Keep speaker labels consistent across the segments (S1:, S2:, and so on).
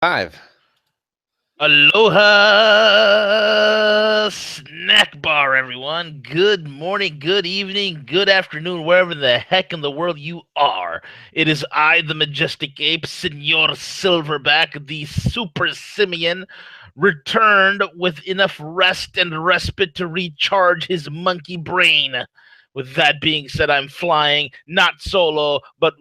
S1: Five.
S2: Aloha snack bar, everyone. Good morning, good evening, good afternoon, wherever the heck in the world you are. It is I, the majestic ape, Senor Silverback, the super simian, returned with enough rest and respite to recharge his monkey brain. With that being said, I'm flying not solo, but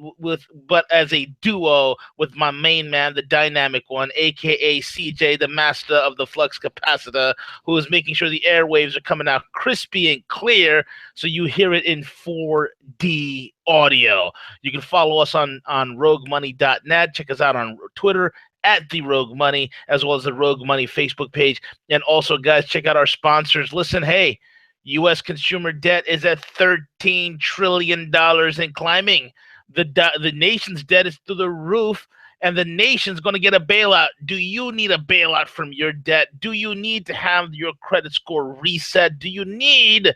S2: as a duo with my main man, the dynamic one, aka CJ, the master of the flux capacitor, who is making sure the airwaves are coming out crispy and clear, so you hear it in 4D audio. You can follow us on roguemoney.net. Check us out on Twitter at the Rogue Money, as well as the Rogue Money Facebook page. And also, guys, check out our sponsors. Listen, hey, U.S. consumer debt is at $13 trillion and climbing. The nation's debt is through the roof, and the nation's going to get a bailout. Do you need a bailout from your debt? Do you need to have your credit score reset? Do you need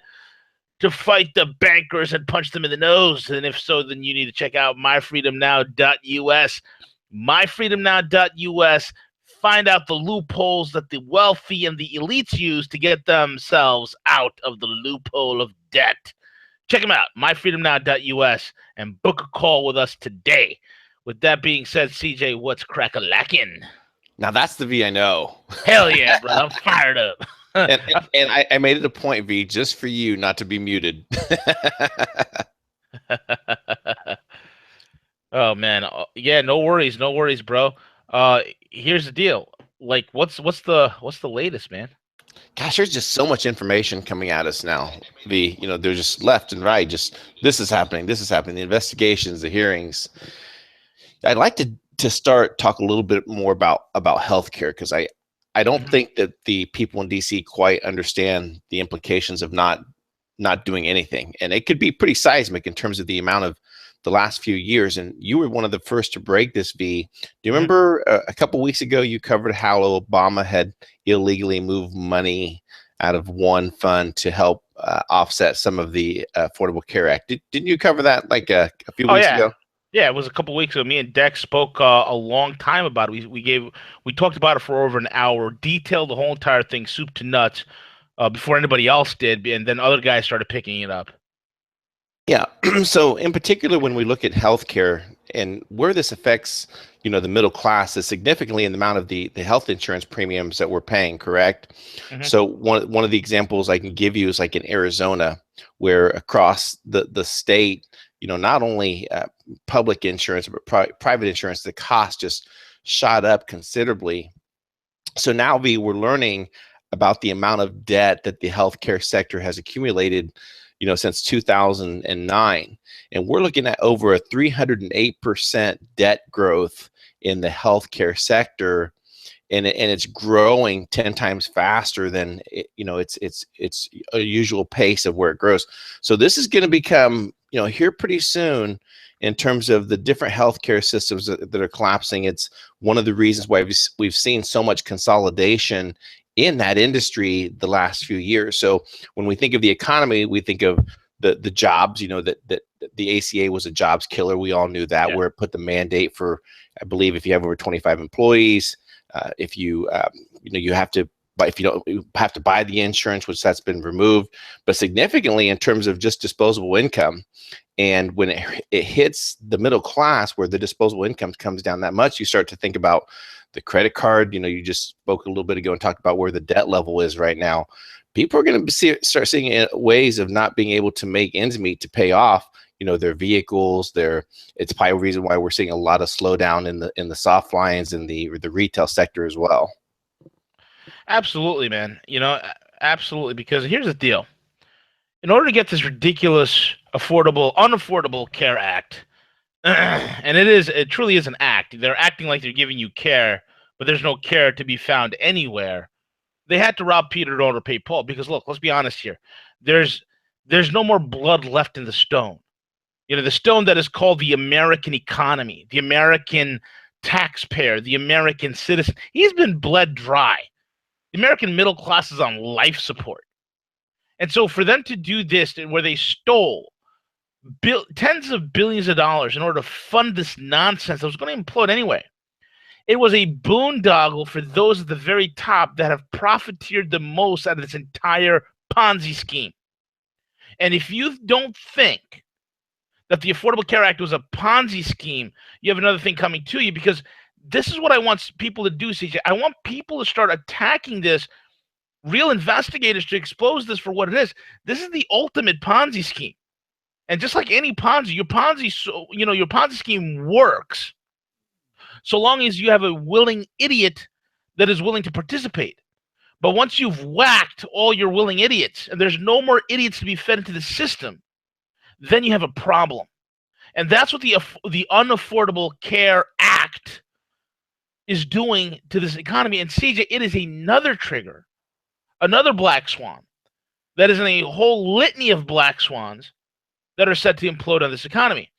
S2: to fight the bankers and punch them in the nose? And if so, then you need to check out myfreedomnow.us. Myfreedomnow.us. Find out the loopholes that the wealthy and the elites use to get themselves out of the loophole of debt. Check them out, myfreedomnow.us, and book a call with us today. With that being said, CJ, what's crack-a-lackin'?
S1: Now that's the V I know.
S2: Hell yeah, bro. I'm fired up.
S1: And I made it a point, V, just for you not to be muted.
S2: Oh man, yeah, no worries, bro. Here's the deal. Like, what's the latest, man?
S1: Gosh, there's just so much information coming at us now. V, they're just left and right. Just this is happening. The investigations, the hearings. I'd like to start talk a little bit more about healthcare, because I don't think that the people in DC quite understand the implications of not doing anything. And it could be pretty seismic in terms of the amount of the last few years. And you were one of the first to break this, V. Do you remember a couple weeks ago you covered how Obama had illegally moved money out of one fund to help offset some of the Affordable Care Act? Didn't you cover that like a few weeks ago?
S2: Yeah, it was a couple weeks ago. Me and Dex spoke a long time about it. We talked about it for over an hour, detailed the whole entire thing, soup to nuts, before anybody else did, and then other guys started picking it up.
S1: Yeah. So in particular, when we look at healthcare and where this affects, the middle class is significantly in the amount of the health insurance premiums that we're paying, correct? So one of the examples I can give you is like in Arizona, where across the state, not only public insurance, but private insurance, the cost just shot up considerably. So now we're learning about the amount of debt that the healthcare sector has accumulated since 2009. And we're looking at over a 308% debt growth in the healthcare sector. And it's growing 10 times faster than its a usual pace of where it grows. So this is going to become, here pretty soon in terms of the different healthcare systems that are collapsing. It's one of the reasons why we've seen so much consolidation in that industry the last few years. So when we think of the economy, we think of the jobs, that the ACA was a jobs killer. We all knew that, where it put the mandate for, I believe, if you have over 25 employees, if you have to, but if you don't, you have to buy the insurance, which that's been removed. But significantly in terms of just disposable income, and when it hits the middle class, where the disposable income comes down that much, you start to think about the credit card. You just spoke a little bit ago and talked about where the debt level is right now. People are going to start seeing ways of not being able to make ends meet to pay off, their vehicles. It's probably a reason why we're seeing a lot of slowdown in the soft lines and the retail sector as well.
S2: Absolutely, man. Absolutely. Because here's the deal: in order to get this ridiculous, unaffordable Care Act, and it truly is an act. They're acting like they're giving you care, but there's no care to be found anywhere. They had to rob Peter in order to pay Paul, because look, let's be honest here. There's no more blood left in the stone. The stone that is called the American economy, the American taxpayer, the American citizen. He's been bled dry. The American middle class is on life support. And so for them to do this, where they stole tens of billions of dollars in order to fund this nonsense that was going to implode anyway, It was a boondoggle for those at the very top that have profiteered the most out of this entire Ponzi scheme. And if you don't think that the Affordable Care Act was a Ponzi scheme, you have another thing coming to you, because this is what I want people to do, CJ. I want people to start attacking this, real investigators to expose this for what it is. This is the ultimate Ponzi scheme. And just like any Ponzi, your Ponzi scheme works so long as you have a willing idiot that is willing to participate. But once you've whacked all your willing idiots and there's no more idiots to be fed into the system, then you have a problem. And that's what the Unaffordable Care Act is doing to this economy. And CJ, it is another trigger, another black swan that is in a whole litany of black swans that are set to implode on this economy.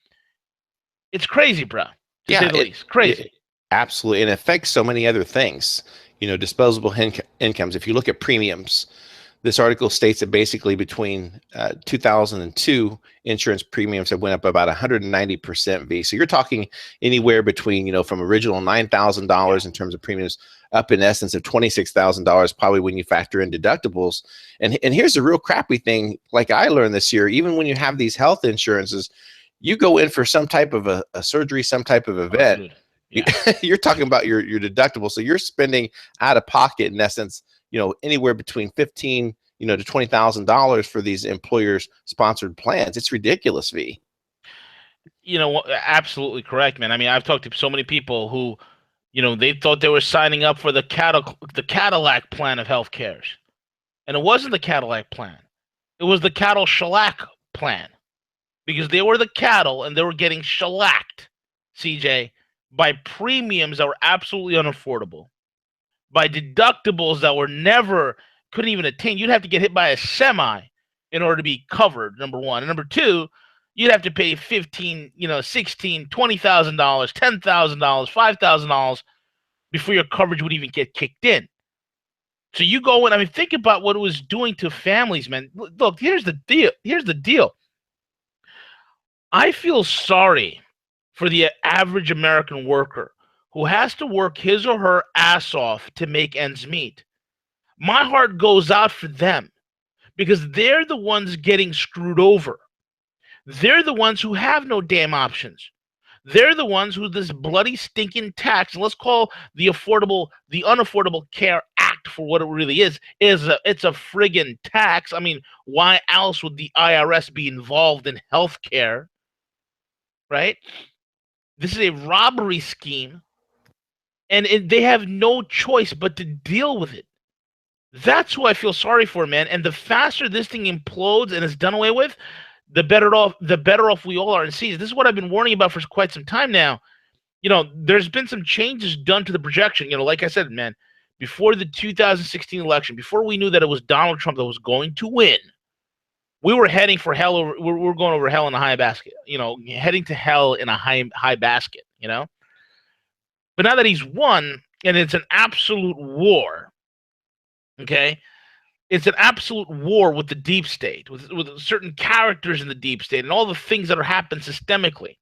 S2: It's crazy, bro. To say the least. Crazy.
S1: Absolutely. And it affects so many other things. Disposable incomes. If you look at premiums, this article states that basically between 2002, insurance premiums have went up about 190% V. So you're talking anywhere between, from original $9,000 in terms of premiums up in essence of $26,000, probably when you factor in deductibles. And here's the real crappy thing, like I learned this year, even when you have these health insurances, you go in for some type of a surgery, some type of event, you're talking about your deductible. So you're spending out of pocket, in essence, anywhere between $15,000 to $20,000 for these employers sponsored plans. It's ridiculous, V.
S2: Absolutely correct, man. I mean, I've talked to so many people who, they thought they were signing up for the Cadillac plan of health cares. And it wasn't the Cadillac plan. It was the cattle shellac plan, because they were the cattle and they were getting shellacked, CJ, by premiums that were absolutely unaffordable, by deductibles that couldn't even attain. You'd have to get hit by a semi in order to be covered, number one. And number two, you'd have to pay $15,000, $16,000, $20,000, $10,000, $5,000 before your coverage would even get kicked in. So you go in, think about what it was doing to families, man. Look, here's the deal. I feel sorry for the average American worker who has to work his or her ass off to make ends meet. My heart goes out for them, because they're the ones getting screwed over. They're the ones who have no damn options. They're the ones who this bloody stinking tax, and let's call the Unaffordable Care Act for what it really is it's a friggin' tax. I mean, why else would the IRS be involved in healthcare, right? This is a robbery scheme, and they have no choice but to deal with it. That's who I feel sorry for, man. And the faster this thing implodes and is done away with, the better off we all are. And see, this is what I've been warning about for quite some time now. There's been some changes done to the projection. Like I said, man, before the 2016 election, before we knew that it was Donald Trump that was going to win, we were heading for hell. We're going over hell in a high basket. Heading to hell in a high basket. But now that he's won, and it's an absolute war. Okay, it's an absolute war with the deep state, with certain characters in the deep state, and all the things that are happening systemically.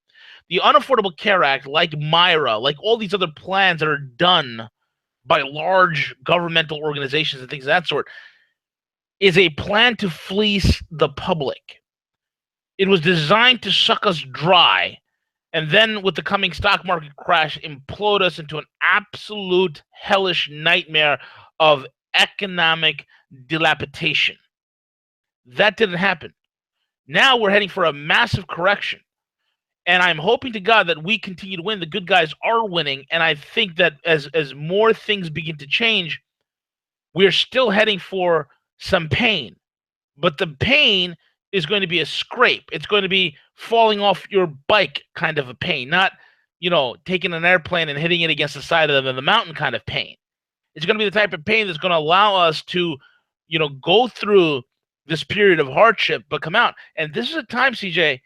S2: The Unaffordable Care Act, like Myra, like all these other plans that are done by large governmental organizations and things of that sort, is a plan to fleece the public. It was designed to suck us dry, and then with the coming stock market crash, implode us into an absolute hellish nightmare of economic dilapidation. That didn't happen. Now we're heading for a massive correction. And I'm hoping to God that we continue to win. The good guys are winning. And I think that as more things begin to change, we're still heading for some pain. But the pain is going to be a scrape. It's going to be falling off your bike kind of a pain, not, taking an airplane and hitting it against the side of the mountain kind of pain. It's going to be the type of pain that's going to allow us to, go through this period of hardship, but come out. And this is a time, CJ,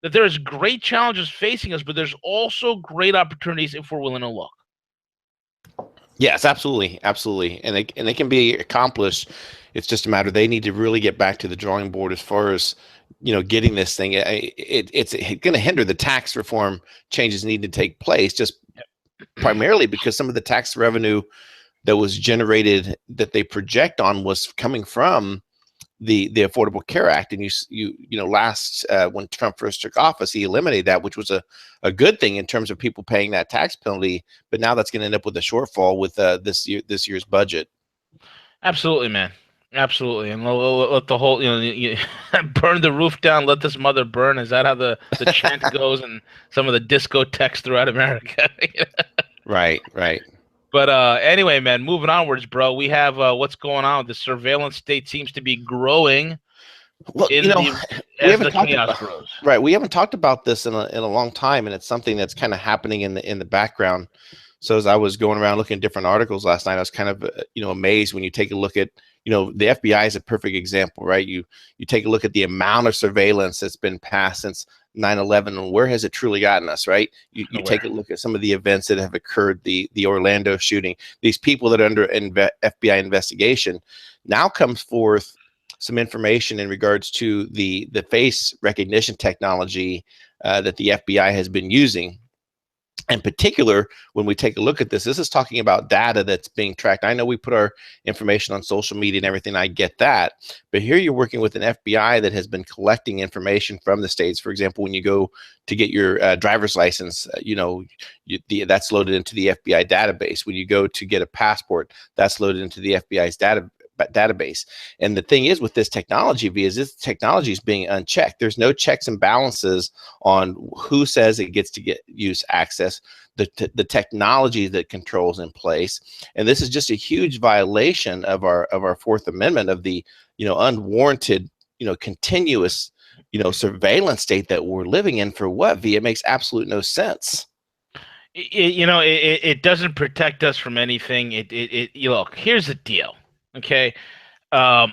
S2: that there's great challenges facing us, but there's also great opportunities if we're willing to look.
S1: Yes, absolutely. Absolutely. And they can be accomplished. It's just a matter, they need to really get back to the drawing board as far as, getting this thing. It's going to hinder the tax reform changes need to take place. Just primarily because some of the tax revenue that was generated that they project on was coming from the Affordable Care Act. And last when Trump first took office, he eliminated that, which was a good thing in terms of people paying that tax penalty. But now that's going to end up with a shortfall with this year's budget.
S2: Absolutely, man. Absolutely, and let the whole burn the roof down, let this mother burn. Is that how the chant goes in some of the discotheques throughout America?
S1: Right.
S2: But anyway, man, moving onwards, bro. We have what's going on. The surveillance state seems to be growing
S1: Well,
S2: as the chaos grows.
S1: Right. We haven't talked about this in a long time, and it's something that's kind of happening in the background. So as I was going around looking at different articles last night, I was kind of amazed when you take a look at the FBI is a perfect example, right? You take a look at the amount of surveillance that's been passed since 9/11, and where has it truly gotten us, right? You take a look at some of the events that have occurred, the Orlando shooting, these people that are under FBI investigation. Now comes forth some information in regards to the face recognition technology that the FBI has been using. In particular, when we take a look at this is talking about data that's being tracked. I know we put our information on social media and everything. I get that. But here you're working with an FBI that has been collecting information from the states. For example, when you go to get your driver's license, that's loaded into the FBI database. When you go to get a passport, that's loaded into the FBI's database. And the thing is with this technology, this technology is being unchecked. There's no checks and balances on who says it gets to use access, the technology that controls in place. And this is just a huge violation of our Fourth Amendment, of the unwarranted continuous surveillance state that we're living in. For what, V? It makes absolute no sense.
S2: It doesn't protect us from anything. Look, here's the deal. Okay. I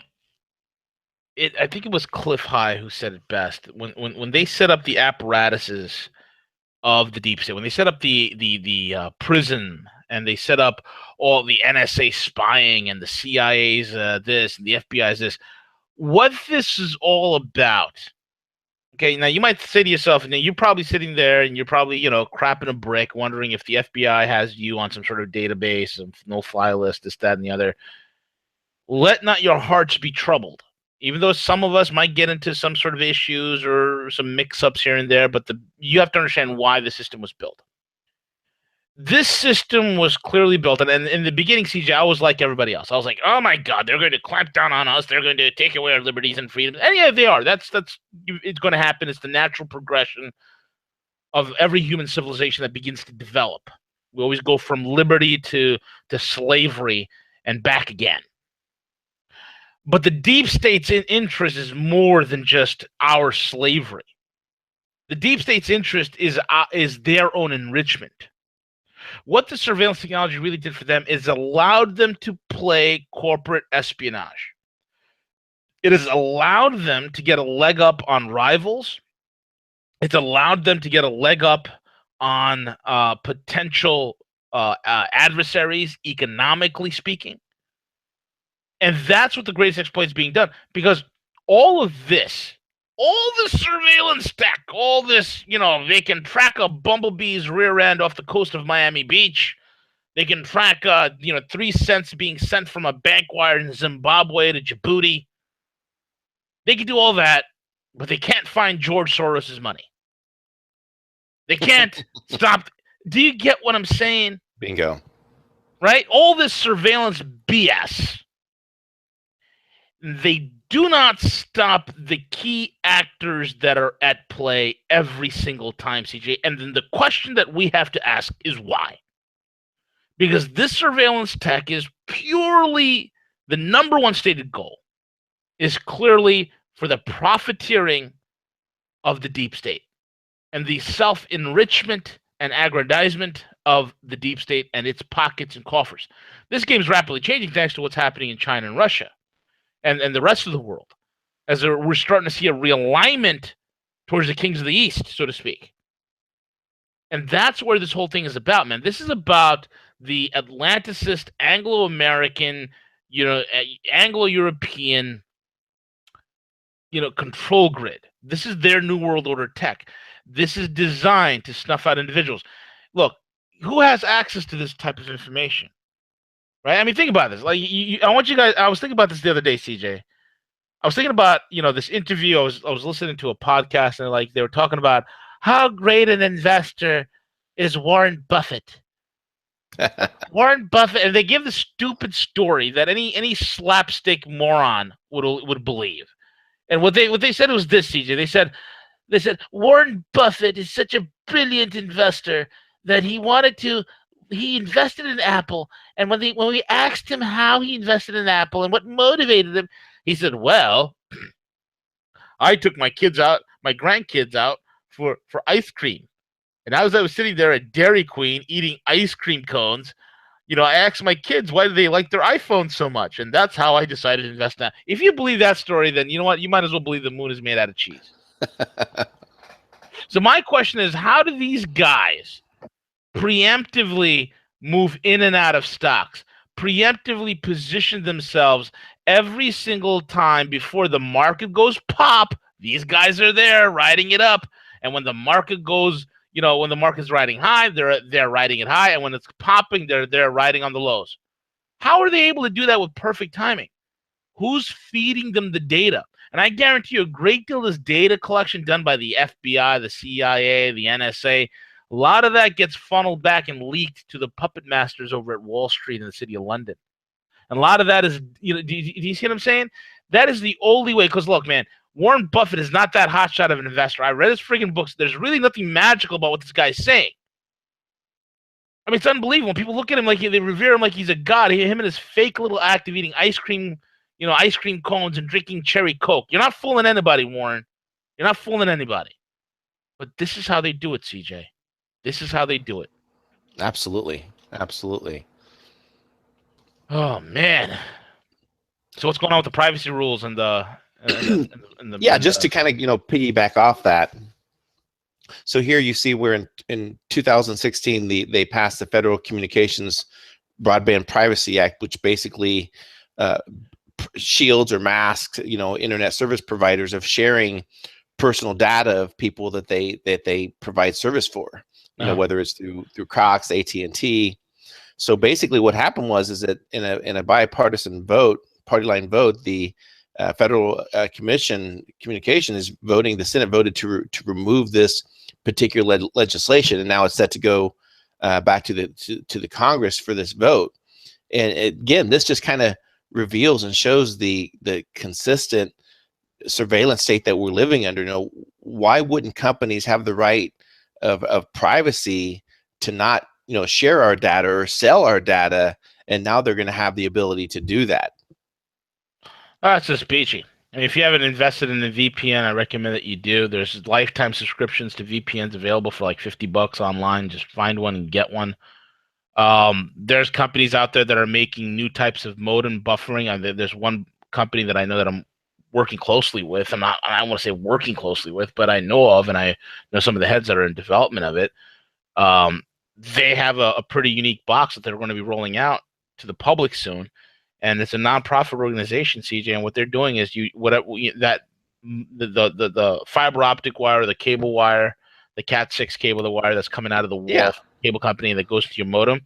S2: think it was Cliff High who said it best. When they set up the apparatuses of the deep state, when they set up the prison, and they set up all the NSA spying and the CIA's this and the FBI's this, what this is all about. Okay, now you might say to yourself, and you're probably sitting there and you're probably, crapping a brick, wondering if the FBI has you on some sort of database, some no-fly list, this, that, and the other. Let not your hearts be troubled, even though some of us might get into some sort of issues or some mix-ups here and there, but you have to understand why the system was built. This system was clearly built, and in the beginning, CJ, I was like everybody else. I was like, oh my God, they're going to clamp down on us. They're going to take away our liberties and freedoms. And yeah, they are. It's going to happen. It's the natural progression of every human civilization that begins to develop. We always go from liberty to slavery and back again. But the deep state's interest is more than just our slavery. The deep state's interest is their own enrichment. What the surveillance technology really did for them is allowed them to play corporate espionage. It has allowed them to get a leg up on rivals. It's allowed them to get a leg up on potential adversaries, economically speaking. And that's what the greatest exploit is being done, because all of this, all the surveillance tech, all this, they can track a bumblebee's rear end off the coast of Miami Beach. They can track, 3 cents being sent from a bank wire in Zimbabwe to Djibouti. They can do all that, but they can't find George Soros's money. They can't stop. Do you get what I'm saying?
S1: Bingo.
S2: Right? All this surveillance BS. They do not stop the key actors that are at play every single time, CJ. And then the question that we have to ask is why? Because this surveillance tech is purely, the number one stated goal is clearly for the profiteering of the deep state and the self-enrichment and aggrandizement of the deep state and its pockets and coffers. This game is rapidly changing thanks to what's happening in China and Russia. And the rest of the world, as we're starting to see a realignment towards the kings of the East, so to speak. And that's where this whole thing is about, man. This is about the Atlanticist, Anglo-American, Anglo-European, control grid. This is their New World Order tech. This is designed to snuff out individuals. Look, who has access to this type of information, right? I mean, think about this. Like, I want you guys. I was thinking about this the other day, CJ. I was thinking about this interview. I was listening to a podcast, and like they were talking about how great an investor is Warren Buffett. Warren Buffett, and they give the stupid story that any slapstick moron would believe. And what they said was this, CJ. They said Warren Buffett is such a brilliant investor that he invested in Apple. And when we asked him how he invested in Apple and what motivated him, he said, "Well, I took my grandkids out for ice cream. And as I was sitting there at Dairy Queen eating ice cream cones, I asked my kids why do they like their iPhone so much, and that's how I decided to invest in that." If you believe that story, then you know what? You might as well believe the moon is made out of cheese. So my question is, how do these guys preemptively move in and out of stocks, preemptively position themselves every single time before the market goes pop? These guys are there riding it up, and when the market goes, when the market's riding high, they're riding it high, and when it's popping, they're riding on the lows. How are they able to do that with perfect timing? Who's feeding them the data? And I guarantee you a great deal of this data collection done by the FBI, the CIA, the NSA, a lot of that gets funneled back and leaked to the puppet masters over at Wall Street in the city of London. And a lot of that is, do you see what I'm saying? That is the only way. Because look, man, Warren Buffett is not that hotshot of an investor. I read his friggin' books. There's really nothing magical about what this guy's saying. I mean, it's unbelievable. People look at him like they revere him like he's a god. Him and his fake little act of eating ice cream cones and drinking cherry Coke. You're not fooling anybody, Warren. You're not fooling anybody. But this is how they do it, CJ. This is how they do it.
S1: Absolutely. Absolutely.
S2: Oh, man. So what's going on with the privacy rules and the
S1: just to kind of, piggyback off that. So here you see we're in 2016, they passed the Federal Communications Broadband Privacy Act, which basically shields or masks, internet service providers of sharing personal data of people that they provide service for, whether it's through Cox, AT&T. So basically what happened is that in a bipartisan vote, party line vote, the Federal Communication is voting. The Senate voted to remove this particular legislation, and now it's set to go back to the Congress for this vote. And again, this just kind of reveals and shows the consistent surveillance state that we're living under. Why wouldn't companies have the right of privacy to not share our data or sell our data, and now they're going to have the ability to do that?
S2: That's just peachy. I mean, if you haven't invested in a VPN, I recommend that you do. There's lifetime subscriptions to VPNs available for like $50 online. Just find one and get one. There's companies out there that are making new types of modem buffering. There's one company that I know that I'm working closely with. I don't want to say working closely with, but I know of, and I know some of the heads that are in development of it. They have a pretty unique box that they're going to be rolling out to the public soon. And it's a nonprofit organization, CJ, and what they're doing is the fiber optic wire, the cable wire, the Cat6 cable, the wire that's coming out of the wall cable company that goes to your modem.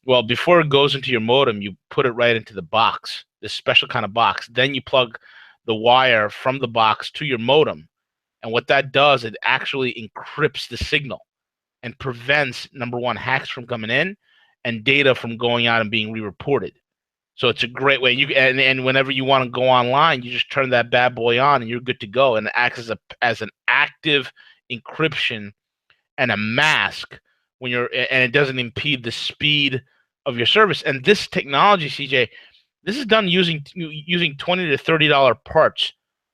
S2: Well, before it goes into your modem, you put it right into the box, this special kind of box. Then you plug the wire from the box to your modem. And what that does, it actually encrypts the signal and prevents, number one, hacks from coming in and data from going out and being re-reported. So it's a great way. And whenever you want to go online, you just turn that bad boy on and you're good to go. And it acts as an active encryption and a mask and it doesn't impede the speed of your service. And this technology, CJ, this is done using $20 to $30 parts,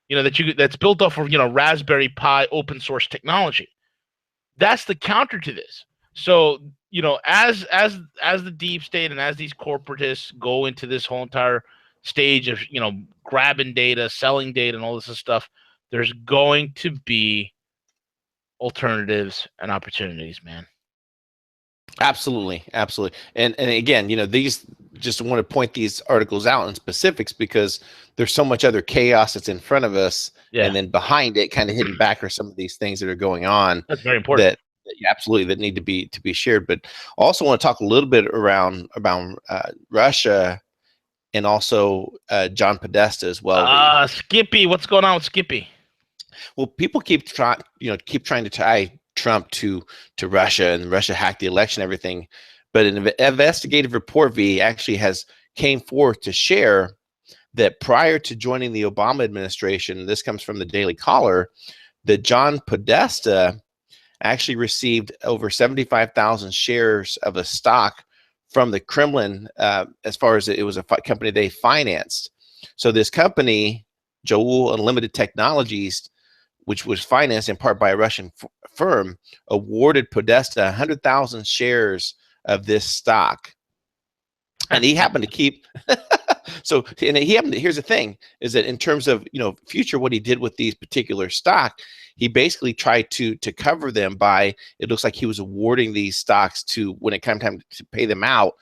S2: that's built off of Raspberry Pi open source technology. That's the counter to this. So as the deep state and as these corporatists go into this whole entire stage of grabbing data, selling data, and all this stuff, there's going to be alternatives and opportunities, man.
S1: Absolutely. And again, these, just want to point these articles out in specifics because there's so much other chaos that's in front of us, and then behind it, kind of hidden back, are some of these things that are going on.
S2: That's very important.
S1: Yeah, absolutely, that need to be shared. But also want to talk a little bit around about Russia and also John Podesta as well.
S2: Skippy, what's going on with Skippy?
S1: Well, people keep trying to tie Trump to Russia, and Russia hacked the election, everything. But an investigative report V actually has came forth to share that prior to joining the Obama administration, this comes from the Daily Caller, that John Podesta actually received over 75,000 shares of a stock from the Kremlin, as far as it was a company they financed. So this company, Joule Unlimited Technologies, which was financed in part by a Russian firm, awarded Podesta 100,000 shares of this stock. And he happened to keep so, and he happened to, here's the thing, is that in terms of future, what he did with these particular stock, he basically tried to cover them by, it looks like he was awarding these stocks to, when it came time to pay them out,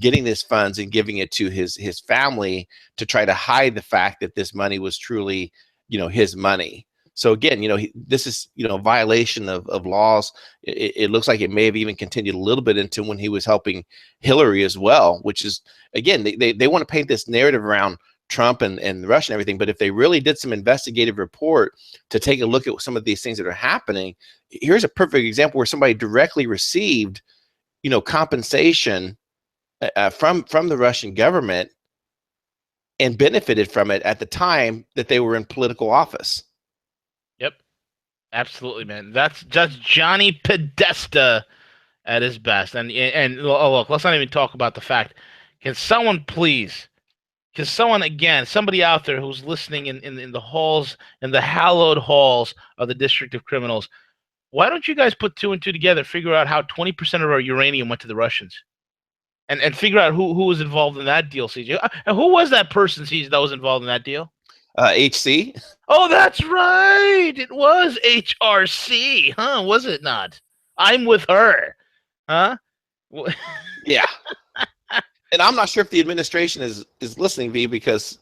S1: getting this funds and giving it to his family to try to hide the fact that this money was truly his money. So again, this is violation of laws. It looks like it may have even continued a little bit into when he was helping Hillary as well, which is, again, they want to paint this narrative around Trump and Russia and everything. But if they really did some investigative report to take a look at some of these things that are happening, here's a perfect example where somebody directly received compensation from the Russian government and benefited from it at the time that they were in political office.
S2: Yep, absolutely, man. That's just Johnny Podesta at his best. And look, let's not even talk about the fact. Can someone please? Can someone again, somebody out there who's listening in the halls, in the hallowed halls of the District of Criminals, why don't you guys put two and two together, figure out how 20% of our uranium went to the Russians, and figure out who was involved in that deal, CJ? And who was that person, CJ, that was involved in that deal?
S1: HC.
S2: Oh, that's right. It was HRC, huh? Was it not? I'm with her, huh?
S1: Yeah. And I'm not sure if the administration is listening, V, because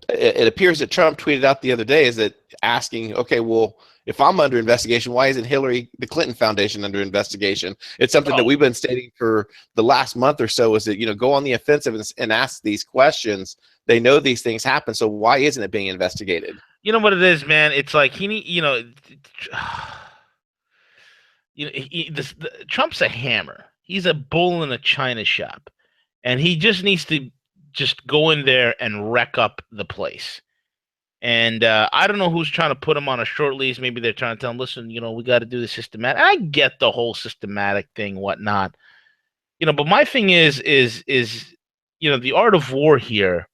S1: it appears that Trump tweeted out the other day, is that asking, okay, well, if I'm under investigation, why isn't the Clinton Foundation under investigation? It's something that we've been stating for the last month or so, is that, go on the offensive and ask these questions. They know these things happen, so why isn't it being investigated?
S2: You know what it is, man? It's like Trump's a hammer. He's a bull in a china shop, and he just needs to just go in there and wreck up the place. And I don't know who's trying to put him on a short leash. Maybe they're trying to tell him, listen, we got to do the systematic. I get the whole systematic thing, whatnot. But my thing is the art of war here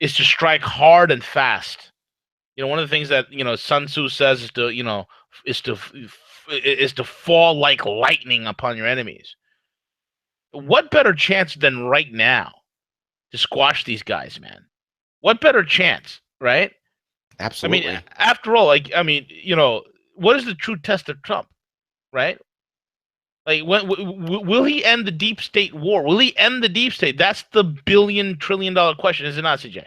S2: is to strike hard and fast. One of the things that Sun Tzu says is to fall like lightning upon your enemies. What better chance than right now to squash these guys, man? What better chance, right?
S1: Absolutely.
S2: I mean, after all, what is the true test of Trump, right? Like, will he end the deep state war? Will he end the deep state? That's the $1 trillion question, is it not, CJ?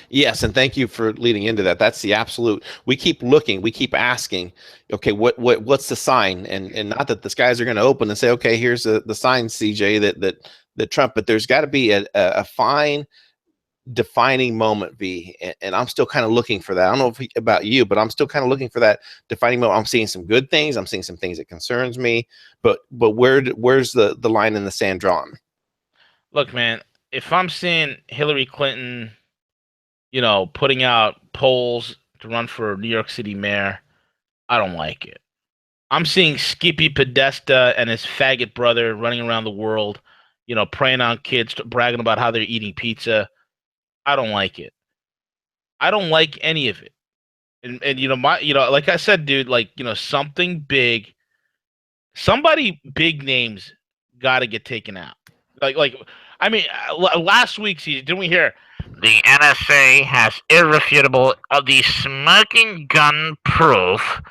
S1: Yes, and thank you for leading into that. That's the absolute. We keep looking, we keep asking, okay, what's the sign? And not that the skies are going to open and say, okay, here's the sign, CJ, that Trump. But there's got to be a fine defining moment, V, and I'm still kind of looking for that. I don't know about you, but I'm still kind of looking for that defining moment. I'm seeing some good things. I'm seeing some things that concerns me, but where's the line in the sand drawn?
S2: Look, man, if I'm seeing Hillary Clinton, putting out polls to run for New York City mayor, I don't like it. I'm seeing Skippy Podesta and his faggot brother running around the world, preying on kids, bragging about how they're eating pizza. I don't like it. I don't like any of it. And like I said, dude, something big, somebody big names got to get taken out. Last week, didn't we hear the NSA has irrefutable the smoking gun proof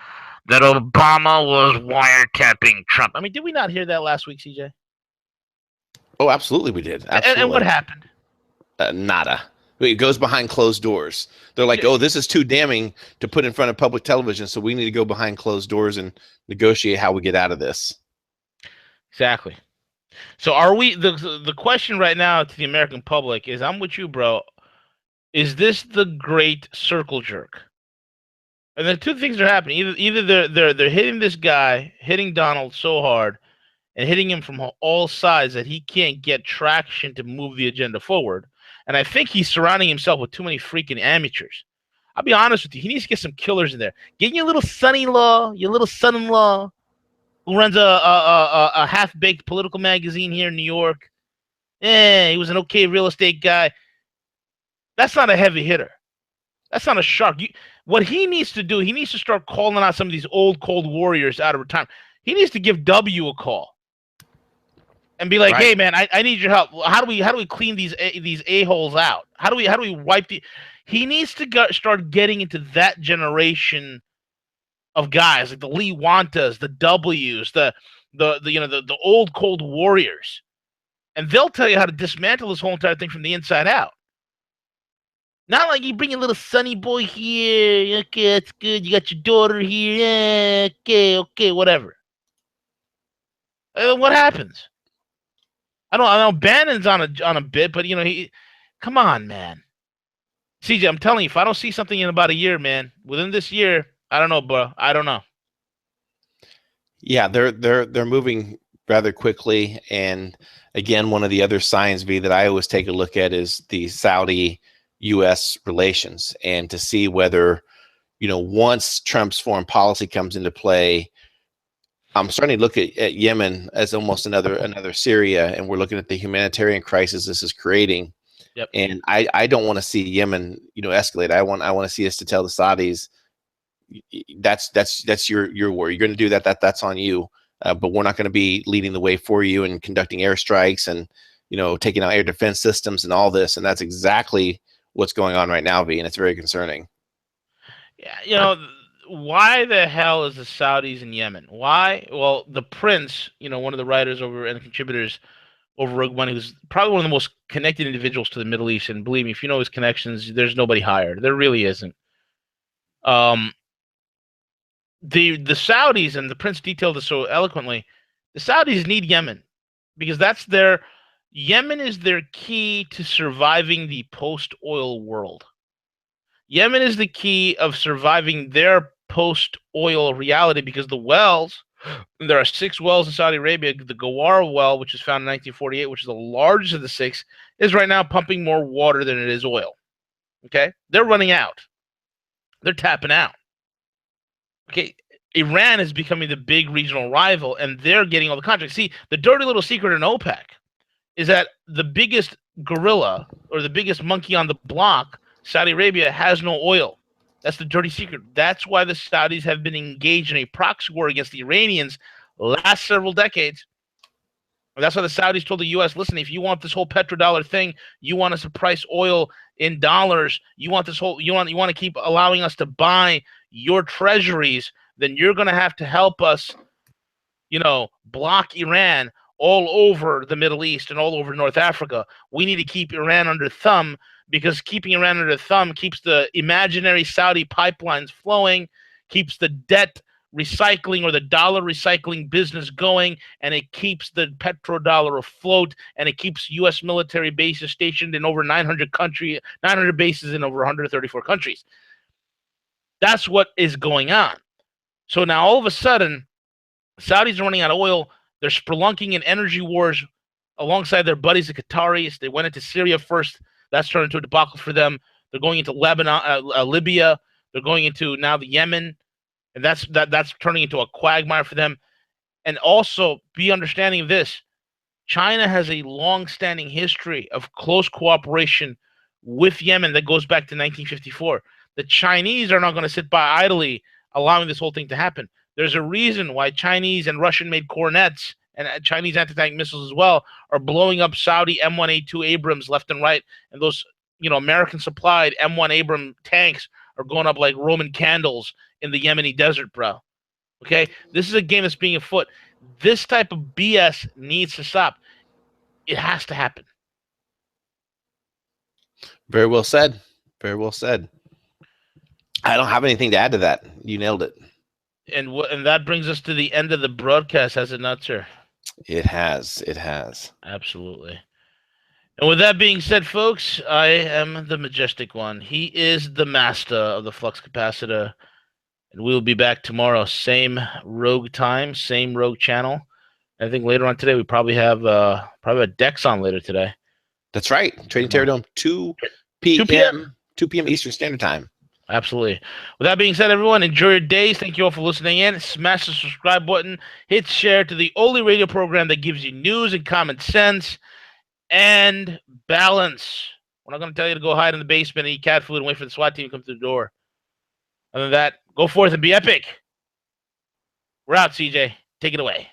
S2: that Obama was wiretapping Trump? I mean, did we not hear that last week, CJ?
S1: Oh, absolutely, we did. Absolutely.
S2: And what happened?
S1: Nada. It goes behind closed doors. They're like,
S2: Yeah,
S1: oh, this is too damning to put in front of public television, so we need to go behind closed doors and negotiate how we get out of this.
S2: exactly. So are we the question right now to the American public is I'm with you, bro. Is this the great circle jerk? And the two things are happening. Either they're hitting this guy, hitting Donald so hard and hitting him from all sides that he can't get traction to move the agenda forward. And I think he's surrounding himself with too many freaking amateurs. I'll be honest with you. He needs to get some killers in there. Get your little son-in-law, your little son-in-law, who runs a half-baked political magazine here in New York. He was an okay real estate guy. That's not a heavy hitter. That's not a shark. What he needs to do, he needs to start calling out some of these old cold warriors out of retirement. He needs to give W a call and be like,
S1: Right.
S2: "Hey, man, I need your help. How do we clean these a-holes out? How do we wipe the?" He needs to start getting into that generation of guys like the Lee Wantas, the W's, the old cold warriors, and they'll tell you how to dismantle this whole entire thing from the inside out. Not like you bring a little sonny boy here. Okay, that's good. You got your daughter here. Yeah, okay, whatever. What happens? I know Bannon's on a bit, but come on, man. CJ, I'm telling you, if I don't see something in about a year, man, within this year, I don't know, bro. I don't know.
S1: Yeah, they're moving rather quickly. And again, one of the other signs, V, that I always take a look at is the Saudi-U.S. relations, and to see whether, once Trump's foreign policy comes into play, I'm starting to look at Yemen as almost another Syria, and we're looking at the humanitarian crisis this is creating.
S2: Yep.
S1: And I don't want to see Yemen, escalate. I want to see us to tell the Saudis, that's your war. You're going to do that. That's on you. But we're not going to be leading the way for you and conducting airstrikes and taking out air defense systems and all this. And that's exactly what's going on right now, V, and it's very concerning.
S2: Yeah, why the hell is the Saudis in Yemen? Why? Well, the prince, one of the writers over and contributors over Rogue One, who's probably one of the most connected individuals to the Middle East, and believe me, if you know his connections, there's nobody higher. There really isn't. Um, the Saudis, and the prince detailed this so eloquently. The Saudis need Yemen because Yemen is their key to surviving the post-oil world. Yemen is the key of surviving their post-oil reality because there are 6 wells in Saudi Arabia. The Ghawar well, which was found in 1948, which is the largest of the 6, is right now pumping more water than it is oil. Okay? They're running out. They're tapping out. Okay? Iran is becoming the big regional rival, and they're getting all the contracts. See, the dirty little secret in OPEC is that the biggest gorilla or the biggest monkey on the block, Saudi Arabia, has no oil. That's the dirty secret. That's why the Saudis have been engaged in a proxy war against the Iranians last several decades. And that's why the Saudis told the U.S., listen, if you want this whole petrodollar thing, you want us to price oil in dollars, you want to keep allowing us to buy your treasuries, then you're going to have to help us, block Iran all over the Middle East and all over North Africa. We need to keep Iran under thumb because keeping Iran under thumb keeps the imaginary Saudi pipelines flowing, keeps the debt recycling or the dollar recycling business going, and it keeps the petrodollar afloat, and it keeps U.S. military bases stationed in over 900 bases in over 134 countries. That's what is going on. So now all of a sudden, Saudis are running out of oil. They're spelunking in energy wars alongside their buddies, the Qataris. They went into Syria first. That's turned into a debacle for them. They're going into Lebanon, Libya. They're going into now the Yemen, and that's turning into a quagmire for them. And also be understanding of this: China has a long-standing history of close cooperation with Yemen that goes back to 1954. The Chinese are not going to sit by idly allowing this whole thing to happen. There's a reason why Chinese and Russian-made Cornets and Chinese anti-tank missiles as well are blowing up Saudi M1A2 Abrams left and right, and those American-supplied M1 Abram tanks are going up like Roman candles in the Yemeni desert, bro. Okay, this is a game that's being afoot. This type of BS needs to stop. It has to happen.
S1: Very well said. Very well said. I don't have anything to add to that. You nailed it.
S2: And that brings us to the end of the broadcast, has it not, sir?
S1: It has. It has.
S2: Absolutely. And with that being said, folks, I am the Majestic One. He is the master of the flux capacitor. And we will be back tomorrow. Same rogue time, same rogue channel. I think later on today we probably have a Dex on later today.
S1: That's right. Trading Terror Dome, 2 p.m. 2 p.m. Eastern Standard Time.
S2: Absolutely. With that being said, everyone, enjoy your days. Thank you all for listening in. Smash the subscribe button. Hit share to the only radio program that gives you news and common sense and balance. We're not going to tell you to go hide in the basement and eat cat food and wait for the SWAT team to come through the door. Other than that, go forth and be epic. We're out, CJ. Take it away.